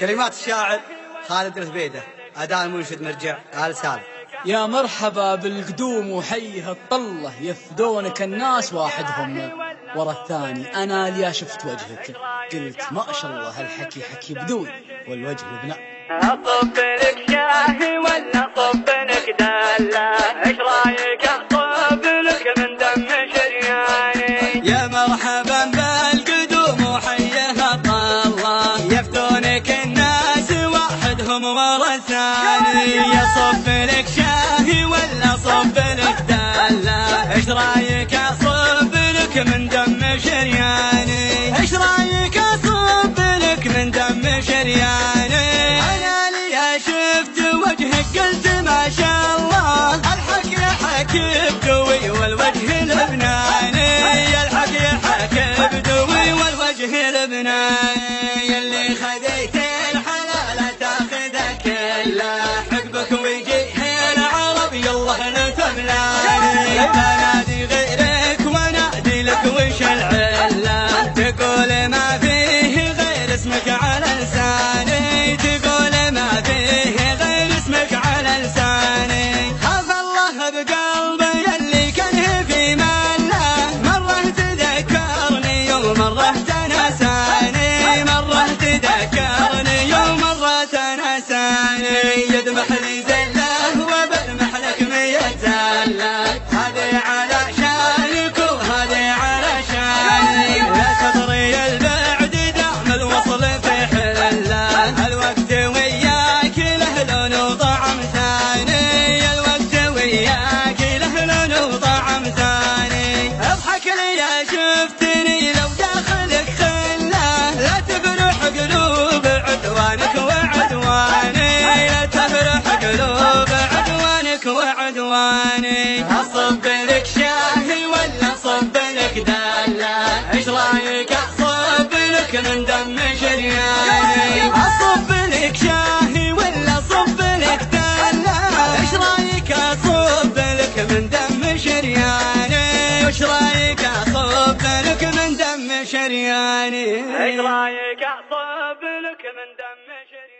كلمات الشاعر خالد الزبيدة، أداء المنشد مرجع آل سالم. يا مرحبا بالقدوم وحيه الطلة، يفدونك الناس واحدهم ورا الثاني. أنا ليا شفت وجهك قلت ما شاء الله هالحكي حكي بدون والوجه البناء. أصب لك شاهي ولا أصب لك دلة؟ إيش رايك أصب لك من دم شرياني؟ يا مرحبا بالقدوم وحيها الطلة، يفدونك الناس واحدهم ورا الثاني. يصب لك شاهي ولا صب لك دلة؟ إيش رايك أصب لك من دم شرياني؟ إيش رايك أصب لك من دم شرياني؟ أنا لي شفت وجهك قلت ما شاء الله، الحكي حكي بدوي والوجه لبناني. الحكي حكي بدوي والوجه لبناني. اللي خذيت الحلال تاخذه كله، حقبك ويجيه العرب يلا نتبلاني. بنادي غيرك ونادي لك وش العله؟ تقول ما فيه غير اسمك على لساني. تقول ما فيه غير اسمك على لساني. خاف الله بقلبي اللي كان في ماله، مرة تذكرني ومرة تنساني. مرة تذكرني ومرة تنساني. يذبح لي زله وبذبح لك 100 زله، هذه على شانك وهذه على شاني. لا تضري البعد دام الوصل في حله، الوقت وياك له لون وطعم ثاني. الوقت وياك له لون وطعم ثاني. اضحك لي يا شفتني لو داخلك خله، لا تفرح قلوب عدوانك وعدواني. لا تفرح قلوب عدوانك وعدواني. اصب لك شاهي ولا صب لك دلة؟ ايش رايك اصب لك من دم شرياني؟ اصب لك شاهي ولا صب لك دلة؟ ايش رايك اصب لك من دم شرياني؟ ايش رايك اصب لك من دم شرياني؟ إيش رايك أصب لك من دم شرياني؟